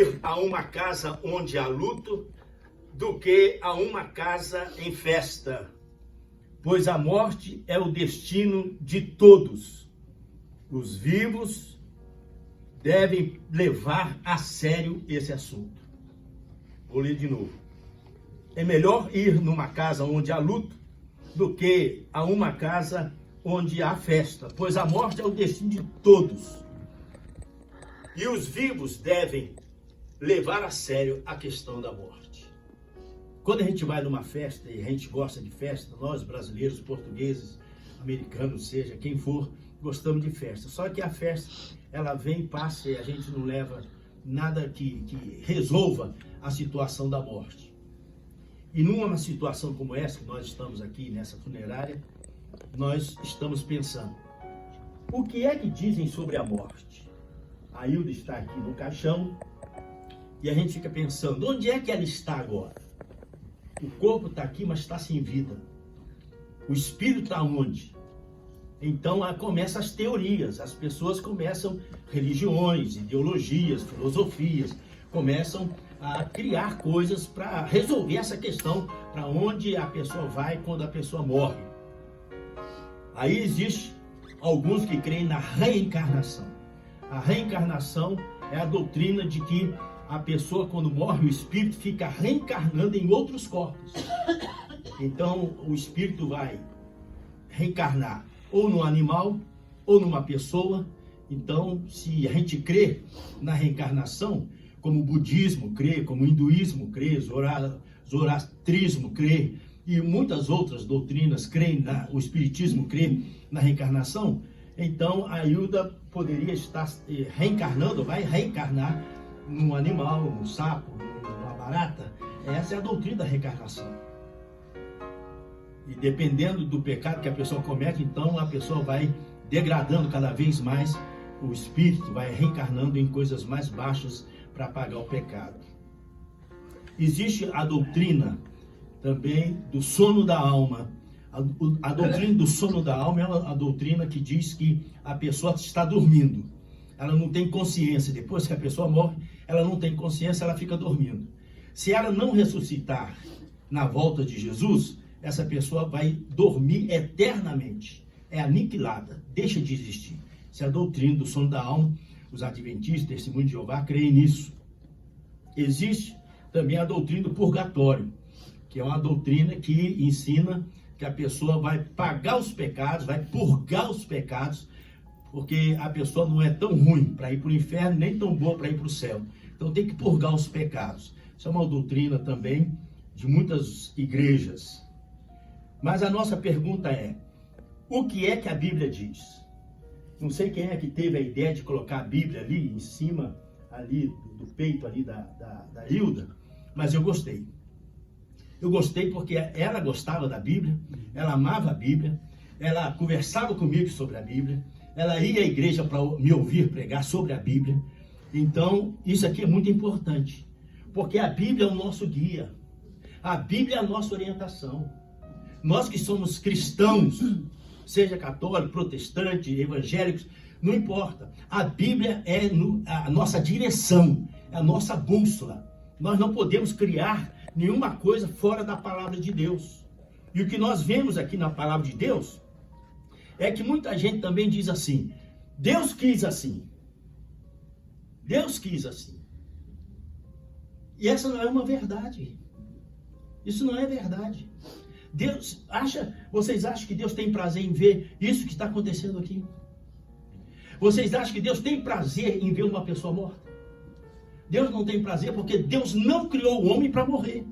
Ir a uma casa onde há luto do que a uma casa em festa, pois a morte é o destino de todos. Os vivos devem levar a sério esse assunto. Vou ler de novo. É melhor ir numa casa onde há luto do que a uma casa onde há festa, pois a morte é o destino de todos. E os vivos devem levar a sério a questão da morte. Quando a gente vai numa festa, e a gente gosta de festa, nós brasileiros, portugueses, americanos, seja quem for, gostamos de festa. Só que a festa, ela vem, passa e a gente não leva nada que resolva a situação da morte. E numa situação como essa, que nós estamos aqui nessa funerária, nós estamos pensando, o que é que dizem sobre a morte? A Hilda está aqui no caixão, e a gente fica pensando, onde é que ela está agora? O corpo está aqui, mas está sem vida. O espírito está onde? Então começam as teorias, as pessoas começam, religiões, ideologias, filosofias, começam a criar coisas para resolver essa questão, para onde a pessoa vai quando a pessoa morre. Aí existe alguns que creem na reencarnação. A reencarnação é a doutrina de que a pessoa, quando morre, o espírito fica reencarnando em outros corpos. Então, o espírito vai reencarnar ou no animal, ou numa pessoa. Então, se a gente crê na reencarnação, como o budismo crê, como o hinduísmo crê, zoroastrismo crê, e muitas outras doutrinas creem, o espiritismo crê na reencarnação, então a Hilda poderia estar reencarnando, vai reencarnar num animal, num sapo, numa barata. Essa é a doutrina da reencarnação. E dependendo do pecado que a pessoa comete, então a pessoa vai degradando cada vez mais, o espírito vai reencarnando em coisas mais baixas para pagar o pecado. Existe a doutrina também do sono da alma. A doutrina do sono da alma é a doutrina que diz que a pessoa está dormindo. Ela não tem consciência. Depois que a pessoa morre, ela não tem consciência, ela fica dormindo. Se ela não ressuscitar na volta de Jesus, essa pessoa vai dormir eternamente. É aniquilada, deixa de existir. Essa é a doutrina do sono da alma. Os adventistas, testemunhos de Jeová, creem nisso. Existe também a doutrina do purgatório, que é uma doutrina que ensina que a pessoa vai pagar os pecados, vai purgar os pecados, porque a pessoa não é tão ruim para ir para o inferno, nem tão boa para ir para o céu. Então tem que purgar os pecados. Isso é uma doutrina também de muitas igrejas. Mas a nossa pergunta é, o que é que a Bíblia diz? Não sei quem é que teve a ideia de colocar a Bíblia ali em cima, ali do peito ali da Hilda, mas eu gostei. Eu gostei porque ela gostava da Bíblia, ela amava a Bíblia, ela conversava comigo sobre a Bíblia, ela ia à igreja para me ouvir pregar sobre a Bíblia. Então, isso aqui é muito importante, porque a Bíblia é o nosso guia, a Bíblia é a nossa orientação. Nós que somos cristãos, seja católico, protestante, evangélicos, não importa. A Bíblia é a nossa direção, é a nossa bússola. Nós não podemos criar nenhuma coisa fora da palavra de Deus. E o que nós vemos aqui na palavra de Deus é que muita gente também diz assim, Deus quis assim. Deus quis assim. E essa não é uma verdade. Isso não é verdade. Vocês acham que Deus tem prazer em ver isso que está acontecendo aqui? Vocês acham que Deus tem prazer em ver uma pessoa morta? Deus não tem prazer porque Deus não criou o homem para morrer.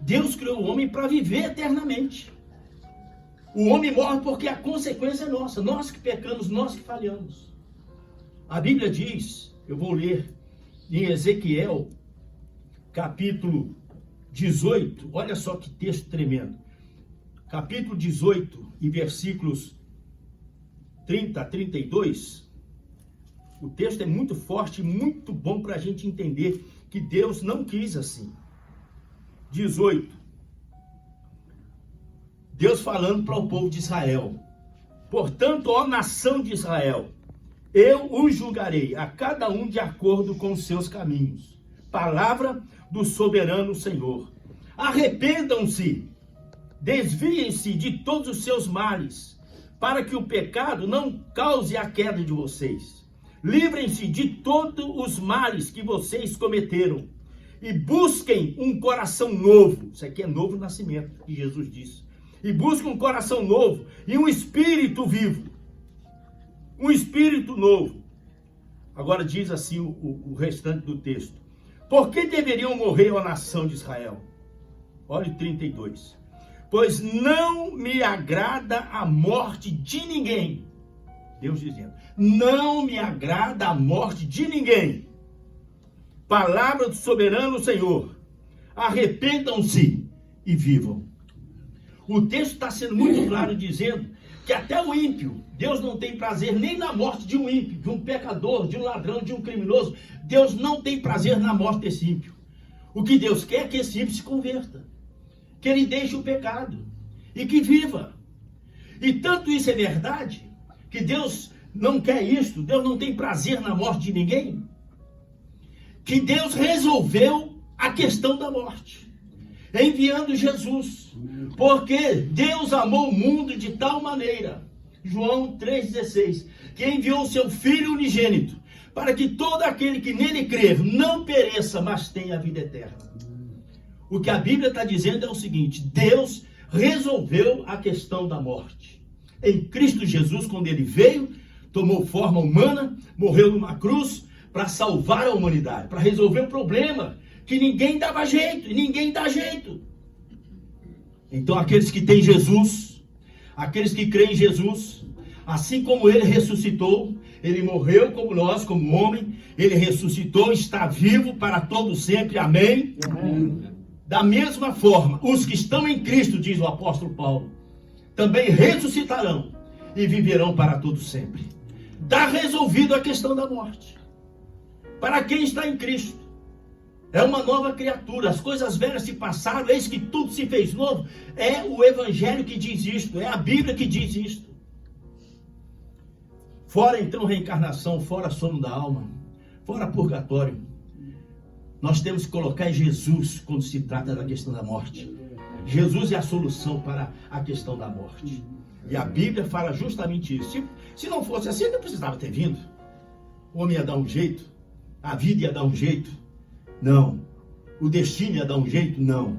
Deus criou o homem para viver eternamente. O homem morre porque a consequência é nossa. Nós que pecamos, nós que falhamos. A Bíblia diz, eu vou ler em Ezequiel, capítulo 18. Olha só que texto tremendo. Capítulo 18 e versículos 30 a 32. O texto é muito forte e muito bom para a gente entender que Deus não quis assim. 18. Deus falando para o povo de Israel. Portanto, ó nação de Israel, eu os julgarei, a cada um de acordo com os seus caminhos. palavra do soberano Senhor. Arrependam-se, desviem-se de todos os seus males, para que o pecado não cause a queda de vocês. Livrem-se de todos os males que vocês cometeram e busquem um coração novo. Isso aqui é novo nascimento, que Jesus disse. E busquem um coração novo e um espírito vivo. Um espírito novo. Agora diz assim o restante do texto. Por que deveriam morrer a nação de Israel? Olha o 32. Pois não me agrada a morte de ninguém. Deus dizendo, não me agrada a morte de ninguém. Palavra do soberano Senhor. Arrependam-se e vivam. O texto está sendo muito claro dizendo que até o ímpio, Deus não tem prazer nem na morte de um ímpio, de um pecador, de um ladrão, de um criminoso. Deus não tem prazer na morte desse ímpio. O que Deus quer é que esse ímpio se converta, que ele deixe o pecado e que viva. E tanto isso é verdade, que Deus não quer isso, Deus não tem prazer na morte de ninguém, que Deus resolveu a questão da morte, enviando Jesus, porque Deus amou o mundo de tal maneira, João 3,16, que enviou o seu Filho unigênito, para que todo aquele que nele crer não pereça, mas tenha a vida eterna. O que a Bíblia está dizendo é o seguinte, Deus resolveu a questão da morte. Em Cristo Jesus, quando ele veio, tomou forma humana, morreu numa cruz para salvar a humanidade, para resolver o problema que ninguém dava jeito, e ninguém dá jeito. Então aqueles que têm Jesus, aqueles que creem em Jesus, assim como ele ressuscitou, ele morreu como nós, como homem, ele ressuscitou, está vivo para todo sempre, amém? Amém. Da mesma forma, os que estão em Cristo, diz o apóstolo Paulo, também ressuscitarão e viverão para todo sempre. Está resolvido a questão da morte. Para quem está em Cristo, é uma nova criatura, as coisas velhas se passaram, eis que tudo se fez novo. É o Evangelho que diz isto, é a Bíblia que diz isto. Fora então reencarnação, fora sono da alma, fora purgatório. Nós temos que colocar em Jesus quando se trata da questão da morte. Jesus é a solução para a questão da morte. E a Bíblia fala justamente isso. Se não fosse assim, não precisava ter vindo. O homem ia dar um jeito, a vida ia dar um jeito. Não. O destino ia dar um jeito? Não.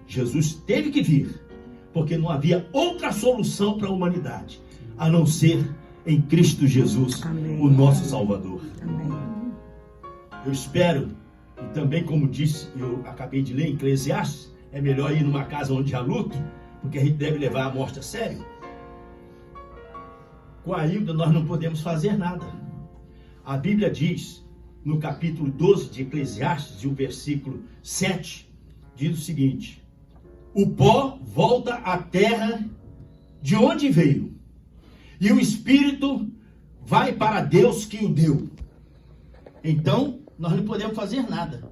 Jesus teve que vir, porque não havia outra solução para a humanidade, a não ser em Cristo Jesus, amém, o nosso Salvador. Amém. Eu espero, e também como disse, eu acabei de ler em Eclesiastes, é melhor ir numa casa onde há luto, porque a gente deve levar a morte a sério. Com a Hilda nós não podemos fazer nada. A Bíblia diz, no capítulo 12 de Eclesiastes, e o versículo 7, diz o seguinte: o pó volta à terra de onde veio, e o espírito vai para Deus que o deu. Então, nós não podemos fazer nada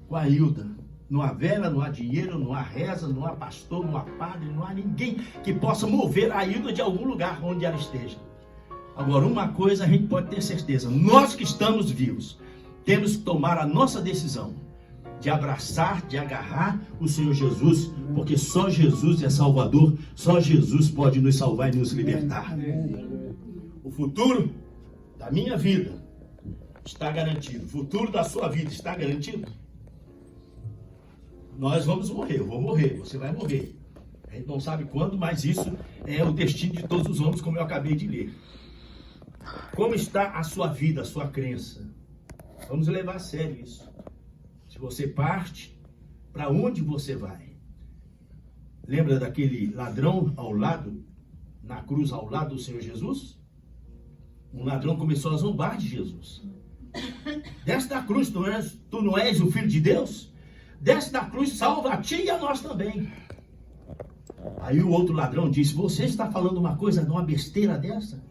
com a Hilda. Não há vela, não há dinheiro, não há reza, não há pastor, não há padre, não há ninguém que possa mover a Hilda de algum lugar onde ela esteja. Agora, uma coisa a gente pode ter certeza: nós que estamos vivos, temos que tomar a nossa decisão de abraçar, de agarrar o Senhor Jesus, porque só Jesus é Salvador, só Jesus pode nos salvar e nos libertar. O futuro da minha vida está garantido. O futuro da sua vida está garantido. Nós vamos morrer, eu vou morrer, você vai morrer. A gente não sabe quando, mas isso é o destino de todos os homens, como eu acabei de ler. Como está a sua vida, a sua crença? Vamos levar a sério isso. Se você parte, para onde você vai? Lembra daquele ladrão ao lado, na cruz ao lado do Senhor Jesus? Um ladrão começou a zombar de Jesus. Desce da cruz, tu não és o Filho de Deus? Desce da cruz, salva a ti e a nós também. Aí o outro ladrão disse: você está falando uma coisa, uma besteira dessa?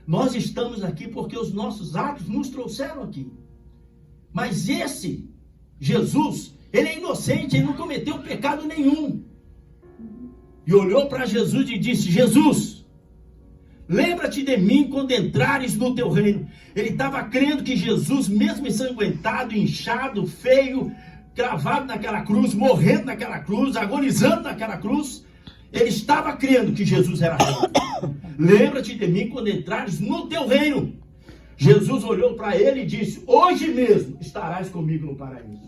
Nós estamos aqui porque os nossos atos nos trouxeram aqui. Mas esse Jesus, ele é inocente, ele não cometeu pecado nenhum. E olhou para Jesus e disse: Jesus, Lembra-te de mim quando entrares no teu reino. Ele estava crendo que Jesus, mesmo ensanguentado, inchado, feio, cravado naquela cruz, morrendo naquela cruz, agonizando naquela cruz, ele estava crendo que Jesus era rei. Lembra-te de mim quando entrares no teu reino. Jesus olhou para ele e disse: hoje mesmo estarás comigo no paraíso.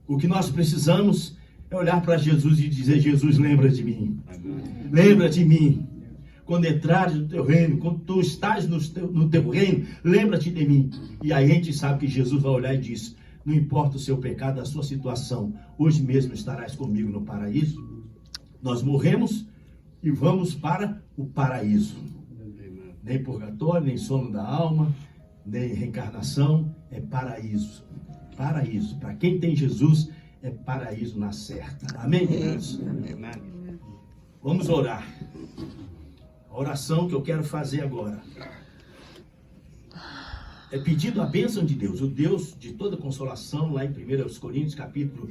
O que nós precisamos é olhar para Jesus e dizer: Jesus, lembra de mim. Lembra de mim. Quando entrares no teu reino, quando tu estás no teu reino, lembra-te de mim. E aí a gente sabe que Jesus vai olhar e diz: não importa o seu pecado, a sua situação, hoje mesmo estarás comigo no paraíso. Nós morremos e vamos para o paraíso. Nem purgatório, nem sono da alma, nem reencarnação, é paraíso. Paraíso. Para quem tem Jesus, é paraíso na certa. Amém, queridos? Vamos orar. A oração que eu quero fazer agora é pedindo a bênção de Deus, o Deus de toda consolação, lá em 1 Coríntios, capítulo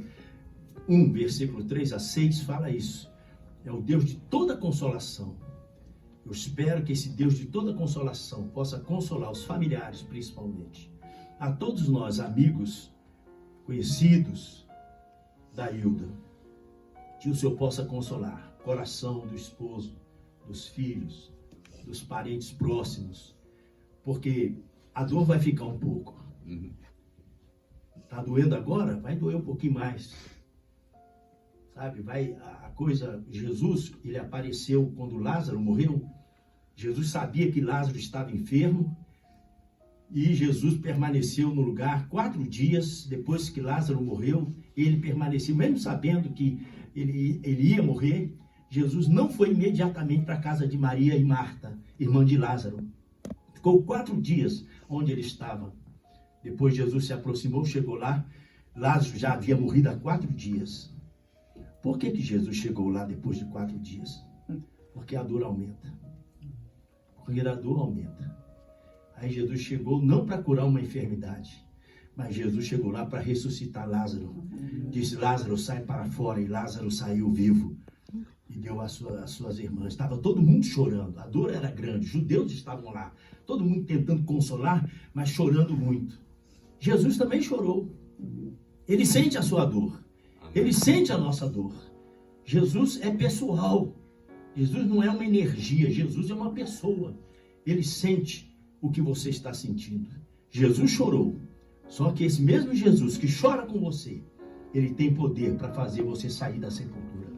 1, versículo 3 a 6, fala isso. É o Deus de toda consolação. Eu espero que esse Deus de toda consolação possa consolar os familiares, principalmente. A todos nós, amigos, conhecidos da Hilda, que o Senhor possa consolar o coração do esposo, dos filhos, dos parentes próximos, porque a dor vai ficar um pouco. Está doendo agora? Vai doer um pouquinho mais. Sabe, a coisa, Jesus, ele apareceu quando Lázaro morreu. Jesus sabia que Lázaro estava enfermo e Jesus permaneceu no lugar 4 dias depois que Lázaro morreu. Ele permaneceu, mesmo sabendo que ele ia morrer. Jesus não foi imediatamente para a casa de Maria e Marta, irmã de Lázaro. Ficou 4 dias onde ele estava. Depois Jesus se aproximou, chegou lá. Lázaro já havia morrido há 4 dias. Por que Jesus chegou lá depois de 4 dias? Porque a dor aumenta. Porque a dor aumenta. Aí Jesus chegou não para curar uma enfermidade, mas Jesus chegou lá para ressuscitar Lázaro. Disse: Lázaro, sai para fora. E Lázaro saiu vivo. E deu às suas irmãs. Estava todo mundo chorando. A dor era grande. Os judeus estavam lá. Todo mundo tentando consolar, mas chorando muito. Jesus também chorou. Ele sente a sua dor. Ele sente a nossa dor. Jesus é pessoal. Jesus não é uma energia. Jesus é uma pessoa. Ele sente o que você está sentindo. Jesus chorou. Só que esse mesmo Jesus que chora com você, ele tem poder para fazer você sair da sepultura.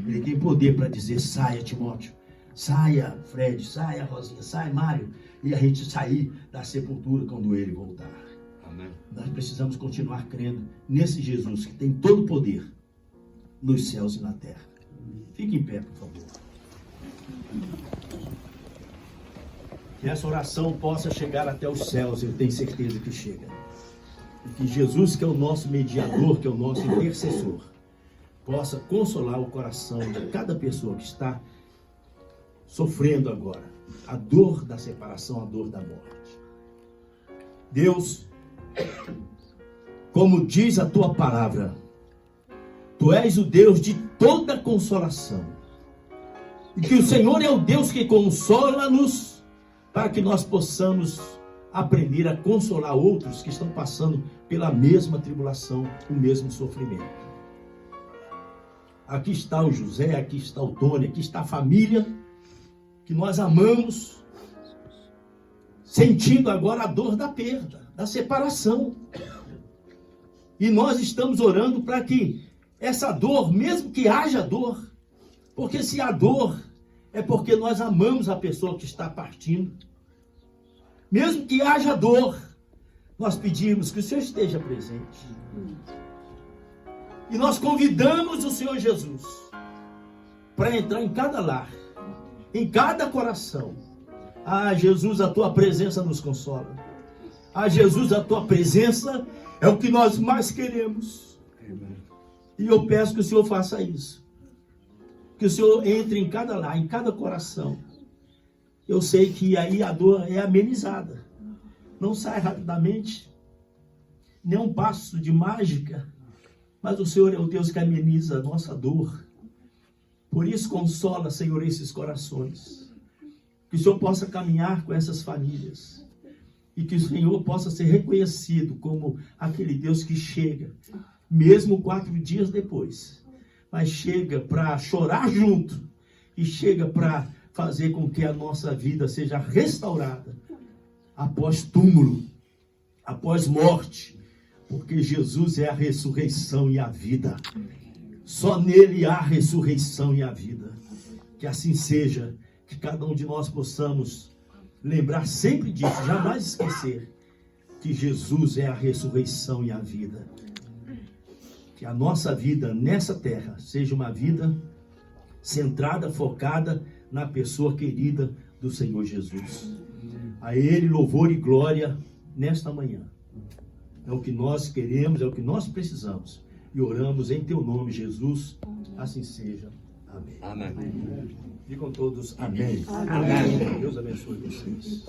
Ele tem poder para dizer: saia, Timóteo. Saia, Fred. Saia, Rosinha. Saia, Mário. E a gente sair da sepultura quando ele voltar. Amém. Nós precisamos continuar crendo nesse Jesus que tem todo o poder nos céus e na terra. Fique em pé, por favor. Que essa oração possa chegar até os céus, eu tenho certeza que chega. E que Jesus, que é o nosso mediador, que é o nosso intercessor, possa consolar o coração de cada pessoa que está sofrendo agora a dor da separação, a dor da morte. Deus, como diz a tua palavra, tu és o Deus de toda consolação. E que o Senhor é o Deus que consola-nos para que nós possamos aprender a consolar outros que estão passando pela mesma tribulação, o mesmo sofrimento. Aqui está o José, aqui está o Tony, aqui está a família que nós amamos, sentindo agora a dor da perda, da separação. E nós estamos orando para que essa dor, mesmo que haja dor, porque se há dor, é porque nós amamos a pessoa que está partindo. Mesmo que haja dor, nós pedimos que o Senhor esteja presente. E nós convidamos o Senhor Jesus para entrar em cada lar, em cada coração. Ah, Jesus, a tua presença nos consola. Ah, Jesus, a tua presença é o que nós mais queremos. E eu peço que o Senhor faça isso. Que o Senhor entre em cada lar, em cada coração. Eu sei que aí a dor é amenizada. Não sai rapidamente. Nem um passo de mágica. Mas o Senhor é o Deus que ameniza a nossa dor. Por isso consola, Senhor, esses corações. Que Que o Senhor possa caminhar com essas famílias. E que o Senhor possa ser reconhecido como aquele Deus que chega, mesmo 4 dias depois. Mas chega para chorar junto. E chega para fazer com que a nossa vida seja restaurada. Após túmulo, após morte. Porque Jesus é a ressurreição e a vida. Só nele há a ressurreição e a vida. Que assim seja. Que cada um de nós possamos lembrar sempre disso, jamais esquecer que Jesus é a ressurreição e a vida. Que a nossa vida nessa terra seja uma vida centrada, focada na pessoa querida do Senhor Jesus. A Ele louvor e glória nesta manhã. É o que nós queremos, é o que nós precisamos. E oramos em Teu nome, Jesus. Assim seja. Amém. Amém. Digam todos amém. Amém. Deus abençoe vocês.